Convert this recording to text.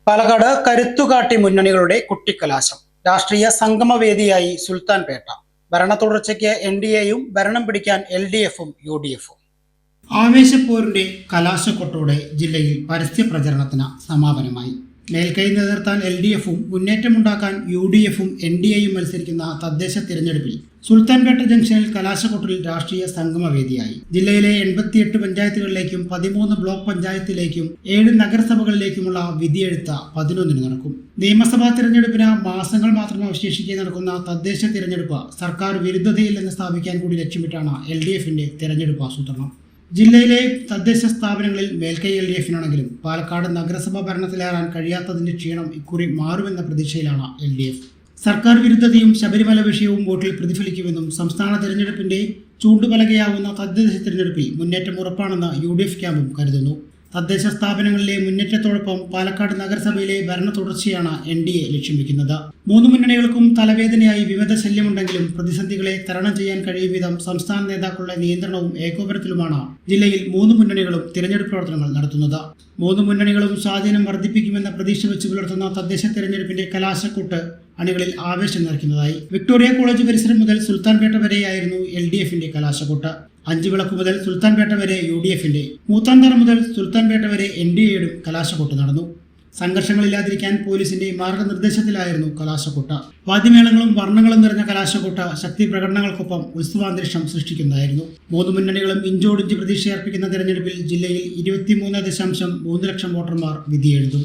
പാലക്കാട് കരുത്തുകാട്ടി മുന്നണികളുടെ കുട്ടിക്കലാശം. രാഷ്ട്രീയ സംഗമവേദിയായി സുൽത്താൻപേട്ട. ഭരണ തുടർച്ചയ്ക്ക് NDAയും ഭരണം പിടിക്കാൻ LDFും UDFും. ആവേശപ്പോരിന്റെ കലാശക്കൊട്ടോടെ ജില്ലയിൽ പരസ്യ പ്രചരണത്തിന് സമാപനമായി. മേൽക്കൈ നിലനിർത്താൻ LDFും മുന്നേറ്റമുണ്ടാക്കാൻ UDFും NDAയും മത്സരിക്കുന്ന തദ്ദേശ തിരഞ്ഞെടുപ്പിൽ സുൽത്താൻപേട്ട ജംഗ്ഷനിൽ കലാശക്കൊട്ടിൽ രാഷ്ട്രീയ സംഗമവേദിയായി. ജില്ലയിലെ 88 പഞ്ചായത്തുകളിലേക്കും 13 ബ്ലോക്ക് പഞ്ചായത്തിലേക്കും 7 നഗരസഭകളിലേക്കുമുള്ള വിധിയെഴുത്ത് 11-ന് നടക്കും. നിയമസഭാ തിരഞ്ഞെടുപ്പിന് മാസങ്ങൾ മാത്രം അവശേഷിക്കെ നടക്കുന്ന തദ്ദേശ തിരഞ്ഞെടുപ്പ് സർക്കാർ വിരുദ്ധതയില്ലെന്ന് സ്ഥാപിക്കാൻ കൂടി ലക്ഷ്യമിട്ടാണ് LDFിന്റെ തിരഞ്ഞെടുപ്പ് ആസൂത്രണം. ജില്ലയിലെ തദ്ദേശ സ്ഥാപനങ്ങളിൽ മേൽക്കൈ LDFിനാണെങ്കിലും പാലക്കാട് നഗരസഭാ ഭരണത്തിലേറാൻ കഴിയാത്തതിന്റെ ക്ഷീണം ഇക്കുറി മാറുമെന്ന പ്രതീക്ഷയിലാണ് LDF. സർക്കാർ വിരുദ്ധതയും ശബരിമല വിഷയവും വോട്ടിൽ പ്രതിഫലിക്കുമെന്നും സംസ്ഥാന തിരഞ്ഞെടുപ്പിന്റെ ചൂണ്ടുപലകയാവുന്ന തദ്ദേശ തിരഞ്ഞെടുപ്പിൽ മുന്നേറ്റം ഉറപ്പാണെന്ന് UDF ക്യാമ്പും കരുതുന്നു. തദ്ദേശ സ്ഥാപനങ്ങളിലെ മുന്നേറ്റത്തോടൊപ്പം പാലക്കാട് നഗരസഭയിലെ ഭരണ തുടർച്ചയാണ് NDA ലക്ഷ്യം വെക്കുന്നത്. 3 മുന്നണികൾക്കും തലവേദനയായി വിമത ശല്യമുണ്ടെങ്കിലും പ്രതിസന്ധികളെ തരണം ചെയ്യാൻ കഴിയും വിധം സംസ്ഥാന നേതാക്കളുടെ നിയന്ത്രണവും ഏകോപനത്തിലുമാണ് ജില്ലയിൽ 3 മുന്നണികളും തിരഞ്ഞെടുപ്പ് പ്രവർത്തനങ്ങൾ നടത്തുന്നത്. 3 മുന്നണികളും സ്വാധീനം വർദ്ധിപ്പിക്കുമെന്ന പ്രതീക്ഷ വെച്ച് പുലർത്തുന്ന തദ്ദേശ തിരഞ്ഞെടുപ്പിന്റെ കലാശക്കൂട്ട് അണികളിൽ ആവേശം നിറയ്ക്കുന്നതായി. വിക്ടോറിയ കോളേജ് പരിസരം മുതൽ സുൽത്താൻപേട്ട വരെയായിരുന്നു LDFിന്റെ കലാശക്കൂട്ട്. 5 വിളക്ക് മുതൽ സുൽത്താൻപേട്ട വരെ UDFിന്റെ, മൂത്താന്തറ മുതൽ സുൽത്താൻപേട്ട വരെ NDAയുടെയും കലാശക്കൊട്ട് നടന്നു. സംഘർഷങ്ങളില്ലാതിരിക്കാൻ പോലീസിന്റെ മാർഗനിർദ്ദേശത്തിലായിരുന്നു കലാശക്കൊട്ട്. വാദ്യമേളങ്ങളും വർണ്ണങ്ങളും നിറഞ്ഞ കലാശക്കൊട്ട് ശക്തി പ്രകടനങ്ങൾക്കൊപ്പം ഉത്സവാന്തരീക്ഷം സൃഷ്ടിക്കുന്നതായിരുന്നു. 3 മുന്നണികളും ഇഞ്ചോടിഞ്ച് പ്രതീക്ഷയർപ്പിക്കുന്ന തെരഞ്ഞെടുപ്പിൽ ജില്ലയിൽ 23.3 ലക്ഷം വോട്ടർമാർ വിധിയെഴുതും.